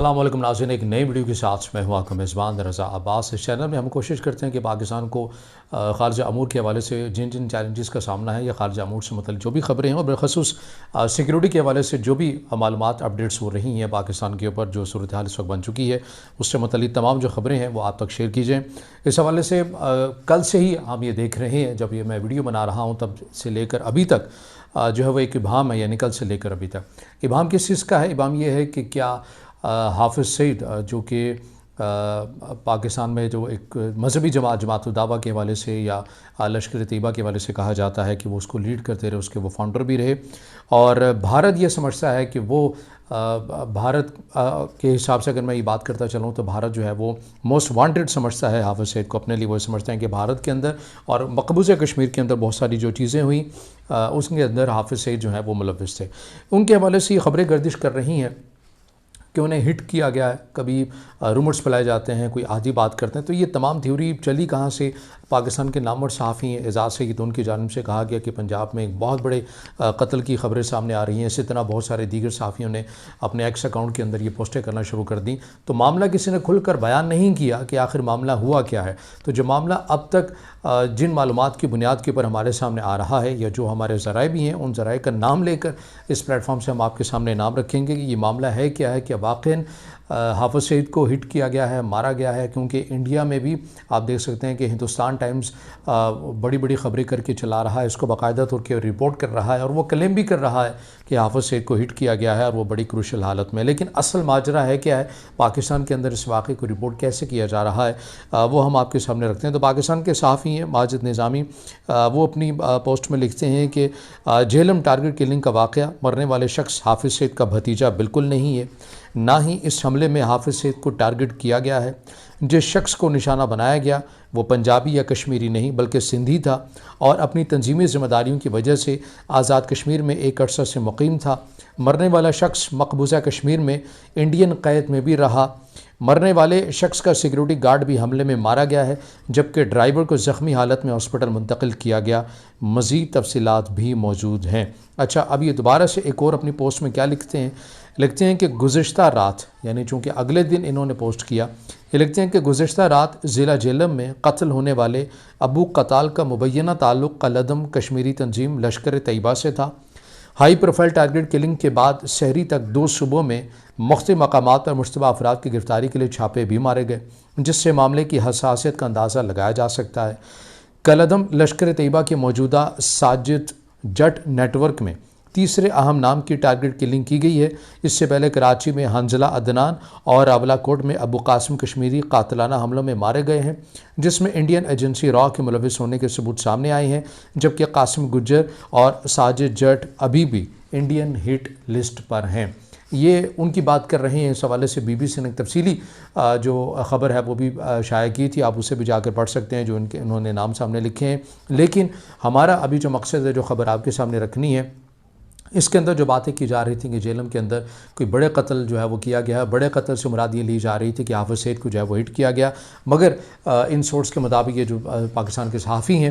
السلام علیکم ناظرین، ایک نئی ویڈیو کے ساتھ میں ہوں آپ کا میزبان رضا عباس۔ اس چینل میں ہم کوشش کرتے ہیں کہ پاکستان کو خارجہ امور کے حوالے سے جن چیلنجز کا سامنا ہے یا خارجہ امور سے متعلق جو بھی خبریں ہیں اور بالخصوص سیکیورٹی کے حوالے سے جو بھی معلومات اپڈیٹس ہو رہی ہیں پاکستان کے اوپر، جو صورتحال اس وقت بن چکی ہے، اس سے متعلق تمام جو خبریں ہیں وہ آپ تک شیئر کیجئیں۔ اس حوالے سے کل سے ہی ہم یہ دیکھ رہے ہیں، جب یہ میں ویڈیو بنا رہا ہوں تب سے لے کر ابھی تک جو ہے وہ ایک ابہام ہے، یعنی کل سے لے کر ابھی تک ابہام کس چیز کا ہے؟ ابہام یہ ہے کہ کیا حافظ سعید جو کہ پاکستان میں جو ایک مذہبی جماعت الدعوہ کے حوالے سے یا لشکر طیبہ کے حوالے سے کہا جاتا ہے کہ وہ اس کو لیڈ کرتے رہے، اس کے وہ فاؤنڈر بھی رہے، اور بھارت یہ سمجھتا ہے کہ وہ بھارت کے حساب سے اگر میں یہ بات کرتا چلوں تو بھارت جو ہے وہ موسٹ وانٹڈ سمجھتا ہے حافظ سعید کو اپنے لیے۔ وہ سمجھتے ہیں کہ بھارت کے اندر اور مقبوضہ کشمیر کے اندر بہت ساری جو چیزیں ہوئیں اس کے اندر حافظ سعید جو ہے وہ ملوث تھے۔ ان کے حوالے سے یہ خبریں گردش کر رہی ہیں کہ انہیں ہٹ کیا گیا ہے، کبھی رومرز پھیلائے جاتے ہیں، کوئی آدھی بات کرتے ہیں۔ تو یہ تمام تھیوری چلی کہاں سے؟ پاکستان کے نامور صحافی ہیں اعزاز سعید، ان کی جانب سے کہا گیا کہ پنجاب میں ایک بہت بڑے قتل کی خبریں سامنے آ رہی ہیں۔ اسی طرح بہت سارے دیگر صحافیوں نے اپنے ایکس اکاؤنٹ کے اندر یہ پوسٹیں کرنا شروع کر دیں۔ تو معاملہ کسی نے کھل کر بیان نہیں کیا کہ آخر معاملہ ہوا کیا ہے۔ تو جو معاملہ اب تک جن معلومات کی بنیاد کے اوپر ہمارے سامنے آ رہا ہے، یا جو ہمارے ذرائع بھی ہیں، ان ذرائع کا نام لے کر اس پلیٹ فارم سے ہم آپ کے سامنے نام رکھیں گے کہ یہ معاملہ ہے کیا ہے، کہ واقعاً حافظ سعید کو ہٹ کیا گیا ہے، مارا گیا ہے۔ کیونکہ انڈیا میں بھی آپ دیکھ سکتے ہیں کہ ہندوستان ٹائمز بڑی بڑی خبریں کر کے چلا رہا ہے، اس کو باقاعدہ طور کے رپورٹ کر رہا ہے، اور وہ کلیم بھی کر رہا ہے کہ حافظ سعید کو ہٹ کیا گیا ہے اور وہ بڑی کروشل حالت میں۔ لیکن اصل ماجرا ہے کیا ہے؟ پاکستان کے اندر اس واقعے کو رپورٹ کیسے کیا جا رہا ہے وہ ہم آپ کے سامنے رکھتے ہیں۔ تو پاکستان کے صحافی ہیں ماجد نظامی، وہ اپنی پوسٹ میں لکھتے ہیں کہ جہلم ٹارگٹ کلنگ کا واقعہ، مرنے والے شخص حافظ سعید کا بھتیجا بالکل نہیں ہے، نہ ہی اس حملے میں حافظ سعید کو ٹارگٹ کیا گیا ہے۔ جس شخص کو نشانہ بنایا گیا وہ پنجابی یا کشمیری نہیں بلکہ سندھی تھا، اور اپنی تنظیمی ذمہ داریوں کی وجہ سے آزاد کشمیر میں ایک عرصہ سے مقیم تھا۔ مرنے والا شخص مقبوضہ کشمیر میں انڈین قید میں بھی رہا۔ مرنے والے شخص کا سیکیورٹی گارڈ بھی حملے میں مارا گیا ہے، جبکہ ڈرائیور کو زخمی حالت میں ہاسپٹل منتقل کیا گیا۔ مزید تفصیلات بھی موجود ہیں۔ اچھا، اب یہ دوبارہ سے ایک اور اپنی پوسٹ میں کیا لکھتے ہیں کہ گزشتہ رات، یعنی چونکہ اگلے دن انہوں نے پوسٹ کیا، یہ لکھتے ہیں کہ گزشتہ رات ضلع جہلم میں قتل ہونے والے ابو قتال کا مبینہ تعلق کالعدم کشمیری تنظیم لشکر طیبہ سے تھا۔ ہائی پروفائل ٹارگٹ کلنگ کے بعد سحری تک 2 صوبوں میں مختلف مقامات پر مشتبہ افراد کی گرفتاری کے لیے چھاپے بھی مارے گئے، جس سے معاملے کی حساسیت کا اندازہ لگایا جا سکتا ہے۔ کالعدم لشکر طیبہ کے موجودہ ساجد جٹ نیٹ ورک میں تیسرے اہم نام کی ٹارگٹ کلنگ کی گئی ہے۔ اس سے پہلے کراچی میں حنظلہ عدنان اور راولہ کوٹ میں ابو قاسم کشمیری قاتلانہ حملوں میں مارے گئے ہیں، جس میں انڈین ایجنسی را کے ملوث ہونے کے ثبوت سامنے آئے ہیں، جبکہ قاسم گجر اور ساجد جٹ ابھی بھی انڈین ہٹ لسٹ پر ہیں۔ یہ ان کی بات کر رہے ہیں۔ اس حوالے سے بی بی سی نے تفصیلی جو خبر ہے وہ بھی شائع کی تھی، آپ اسے بھی جا کر پڑھ سکتے ہیں جو انہوں نے نام سامنے لکھے ہیں۔ لیکن ہمارا ابھی جو مقصد ہے، جو خبر آپ کے سامنے رکھنی ہے، اس کے اندر جو باتیں کی جا رہی تھیں کہ جہلم کے اندر کوئی بڑے قتل جو ہے وہ کیا گیا ہے۔ بڑے قتل سے مراد یہ لی جا رہی تھی کہ حافظ سعید کو جو ہے وہ ہٹ کیا گیا، مگر ان سورس کے مطابق یہ جو پاکستان کے صحافی ہیں،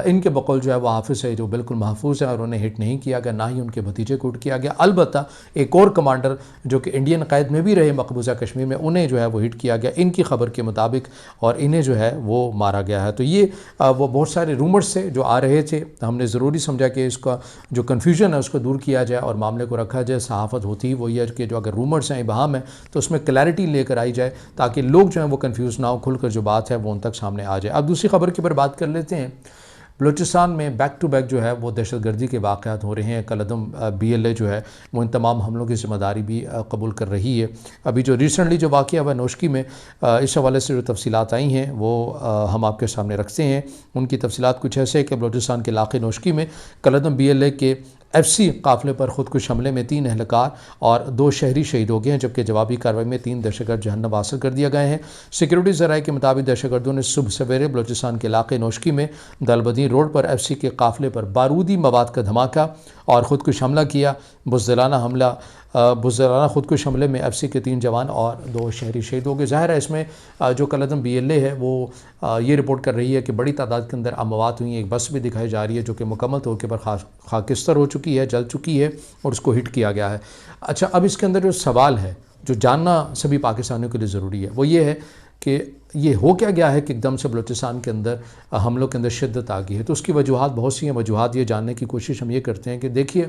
ان کے بقول جو ہے وہ حافظ سعید جو بالکل محفوظ ہے اور انہیں ہٹ نہیں کیا گیا، نہ ہی ان کے بھتیجے کو ہٹ کیا گیا۔ البتہ ایک اور کمانڈر جو کہ انڈین قید میں بھی رہے مقبوضہ کشمیر میں، انہیں جو ہے وہ ہٹ کیا گیا ان کی خبر کے مطابق، اور انہیں جو ہے وہ مارا گیا ہے۔ تو یہ وہ بہت سارے رومرز سے جو آ رہے تھے، ہم نے ضروری سمجھا کہ اس کا جو کنفیوژن ہے اس کو دور کیا جائے اور معاملے کو رکھا جائے۔ صحافت ہوتی ہے وہ یہ کہ جو اگر رومرز ہیں، ابہام ہے، تو اس میں کلیئرٹی لے کر آئی جائے تاکہ لوگ جو ہیں وہ کنفیوز نہ ہو، کھل کر جو بات ہے وہ ان تک سامنے آ جائے۔ اب دوسری خبر کے اوپر بات کر لیتے ہیں۔ بلوچستان میں بیک ٹو بیک جو ہے وہ دہشت گردی کے واقعات ہو رہے ہیں۔ کالعدم BLA جو ہے وہ ان تمام حملوں کی ذمہ داری بھی قبول کر رہی ہے۔ ابھی جو ریسنٹلی جو واقعہ ہوا نوشکی میں، اس حوالے سے جو تفصیلات آئی ہیں وہ ہم آپ کے سامنے رکھتے ہیں۔ ان کی تفصیلات کچھ ایسے ہیں کہ بلوچستان کے علاقے نوشکی میں کالعدم BLA کے FC قافلے پر خودکش حملے میں 3 اہلکار اور 2 شہری شہید ہو گئے ہیں، جبکہ جوابی کارروائی میں 3 دہشت گرد جہنم حاصل کر دیا گئے ہیں۔ سیکیورٹی ذرائع کے مطابق دہشت گردوں نے صبح سویرے بلوچستان کے علاقے نوشکی میں دلبدین روڈ پر FC کے قافلے پر بارودی مواد کا دھماکہ اور خودکش حملہ کیا۔ بزدلانہ خودکش حملے میں FC کے 3 جوان اور 2 شہری شہید ہو گئے۔ ظاہر ہے اس میں جو کالعدم BLA ہے وہ یہ رپورٹ کر رہی ہے کہ بڑی تعداد کے اندر اموات ہوئی ہیں۔ ایک بس بھی دکھائی جا رہی ہے جو کہ مکمل طور کے پر خاکستر ہو چکی ہے، جل چکی ہے، اور اس کو ہٹ کیا گیا ہے۔ اچھا، اب اس کے اندر جو سوال ہے جو جاننا سبھی پاکستانیوں کے لیے ضروری ہے وہ یہ ہے کہ یہ ہو کیا گیا ہے کہ ایک دم سے بلوچستان کے اندر حملوں کے اندر شدت آ گئی ہے. تو اس کی وجوہات بہت سی ہیں. وجوہات یہ جاننے کی کوشش ہم یہ کرتے ہیں کہ دیکھیے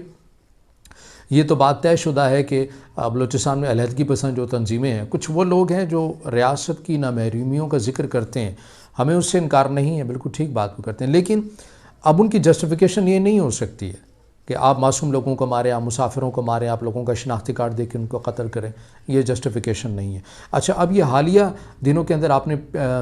یہ تو بات طے شدہ ہے کہ بلوچستان میں علیحدگی پسند جو تنظیمیں ہیں، کچھ وہ لوگ ہیں جو ریاست کی نامحرومیوں کا ذکر کرتے ہیں، ہمیں اس سے انکار نہیں ہے، بالکل ٹھیک بات کو کرتے ہیں، لیکن اب ان کی جسٹیفیکیشن یہ نہیں ہو سکتی ہے کہ آپ معصوم لوگوں کو ماریں، آپ مسافروں کو ماریں، آپ لوگوں کا شناختی کارڈ دے کے ان کو قتل کریں. یہ جسٹیفیکیشن نہیں ہے. اچھا، اب یہ حالیہ دنوں کے اندر آپ نے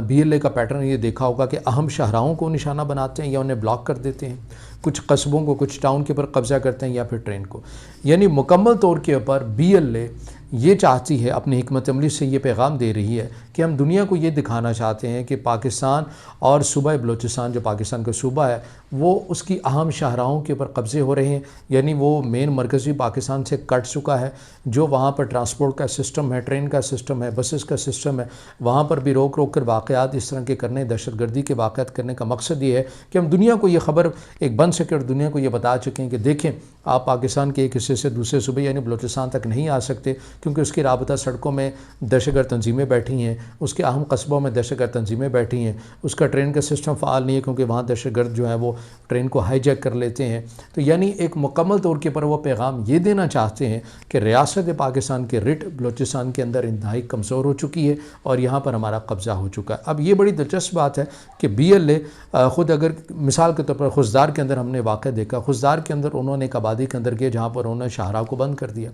BLA کا پیٹرن یہ دیکھا ہوگا کہ اہم شاہراہوں کو نشانہ بناتے ہیں یا انہیں بلاک کر دیتے ہیں، کچھ قصبوں کو، کچھ ٹاؤن کے اوپر قبضہ کرتے ہیں یا پھر ٹرین کو. یعنی مکمل طور کے اوپر BLA یہ چاہتی ہے، اپنی حکمت عملی سے یہ پیغام دے رہی ہے کہ ہم دنیا کو یہ دکھانا چاہتے ہیں کہ پاکستان اور صوبہ بلوچستان جو پاکستان کا صوبہ ہے وہ اس کی اہم شاہراہوں کے اوپر قبضے ہو رہے ہیں. یعنی وہ مین مرکزی پاکستان سے کٹ چکا ہے. جو وہاں پر ٹرانسپورٹ کا سسٹم ہے، ٹرین کا سسٹم ہے، بسز کا سسٹم ہے، وہاں پر بھی روک روک کر واقعات اس طرح کے کرنے، دہشت گردی کے واقعات کرنے کا مقصد یہ ہے کہ ہم دنیا کو یہ خبر ایک بن سکے اور دنیا کو یہ بتا چکیں کہ دیکھیں آپ پاکستان کے ایک حصے سے دوسرے صوبے یعنی بلوچستان تک نہیں آ سکتے، کیونکہ اس کی رابطہ سڑکوں میں دہشت گرد تنظیمیں بیٹھی ہیں، اس کے اہم قصبوں میں دہشت گرد تنظیمیں بیٹھی ہیں، اس کا ٹرین کا سسٹم فعال نہیں ہے کیونکہ وہاں دہشت گرد جو ہے وہ ٹرین کو ہائی جیک کر لیتے ہیں. تو یعنی ایک مکمل طور کے پر وہ پیغام یہ دینا چاہتے ہیں کہ ریاست پاکستان کے رٹ بلوچستان کے اندر انتہائی کمزور ہو چکی ہے اور یہاں پر ہمارا قبضہ ہو چکا ہے. اب یہ بڑی دلچسپ بات ہے کہ BLA خود اگر مثال کے طور پر خزدار کے اندر ہم نے واقع دیکھا، خزدار کے اندر انہوں نے ایک آبادی کے اندر کیا جہاں پر انہوں نے شاہراہ کو بند کر دیا.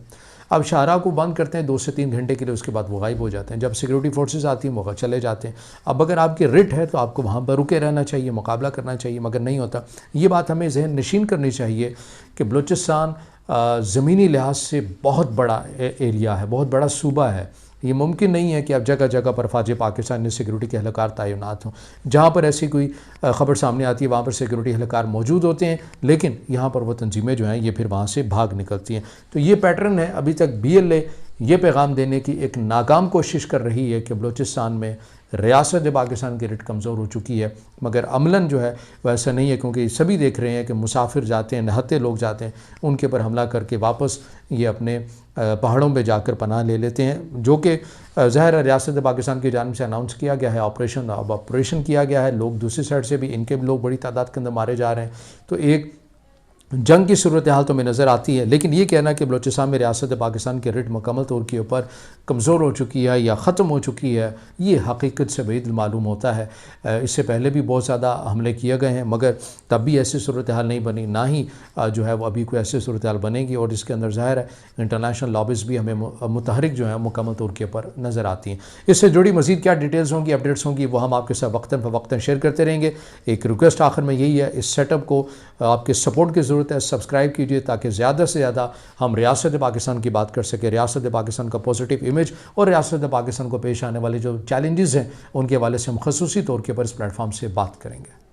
اب شاہراہ کو بند کرتے ہیں 2 سے 3 گھنٹے کے لیے، اس کے بعد وہ غائب ہو جاتے ہیں. جب سیکورٹی فورسز آتی ہیں وہ چلے جاتے ہیں. اب اگر آپ کے رٹ ہے تو آپ کو وہاں پر رکے رہنا چاہیے، مقابلہ کرنا چاہیے، مگر نہیں ہوتا. یہ بات ہمیں ذہن نشین کرنی چاہیے کہ بلوچستان زمینی لحاظ سے بہت بڑا ایریا ہے، بہت بڑا صوبہ ہے. یہ ممکن نہیں ہے کہ اب جگہ جگہ پر فوج پاکستان میں سیکورٹی کے اہلکار تعینات ہوں. جہاں پر ایسی کوئی خبر سامنے آتی ہے وہاں پر سیکورٹی اہلکار موجود ہوتے ہیں، لیکن یہاں پر وہ تنظیمیں جو ہیں یہ پھر وہاں سے بھاگ نکلتی ہیں. تو یہ پیٹرن ہے. ابھی تک BLA یہ پیغام دینے کی ایک ناکام کوشش کر رہی ہے کہ بلوچستان میں ریاست پاکستان کی رٹ کمزور ہو چکی ہے، مگر عملاً جو ہے وہ ایسا نہیں ہے، کیونکہ سبھی دیکھ رہے ہیں کہ مسافر جاتے ہیں، نہتے لوگ جاتے ہیں، ان کے پر حملہ کر کے واپس یہ اپنے پہاڑوں پہ جا کر پناہ لے لیتے ہیں، جو کہ ظاہر ریاست پاکستان کی جانب سے اناؤنس کیا گیا ہے. آپریشن کیا گیا ہے. لوگ دوسری سائڈ سے بھی ان کے بھی لوگ بڑی تعداد کے اندر مارے جا رہے ہیں. تو ایک جنگ کی صورتحال تو میں نظر آتی ہے، لیکن یہ کہنا کہ بلوچستان میں ریاست پاکستان کی رٹ مکمل طور کے اوپر کمزور ہو چکی ہے یا ختم ہو چکی ہے، یہ حقیقت سے بعید معلوم ہوتا ہے. اس سے پہلے بھی بہت زیادہ حملے کیے گئے ہیں، مگر تب بھی ایسی صورتحال نہیں بنی، نہ ہی جو ہے وہ ابھی کوئی ایسی صورتحال بنے گی. اور اس کے اندر ظاہر ہے انٹرنیشنل لابیز بھی ہمیں متحرک جو ہیں مکمل طور کے اوپر نظر آتی ہیں. اس سے جڑی مزید کیا ڈیٹیلز ہوں گی، اپڈیٹس ہوں گی، وہ ہم آپ کے ساتھ وقتاً فوقتاً شیئر کرتے رہیں گے. ایک ریکویسٹ آخر میں یہی ہے، اس سیٹ اپ کو آپ کے سپورٹ کی ضرورت ہے. سبسکرائب کیجئے تاکہ زیادہ سے زیادہ ہم ریاست پاکستان کی بات کر سکیں، ریاست پاکستان کا پازیٹیو امیج اور ریاست پاکستان کو پیش آنے والے جو چیلنجز ہیں ان کے حوالے سے ہم خصوصی طور کے پر اس پلیٹ فارم سے بات کریں گے.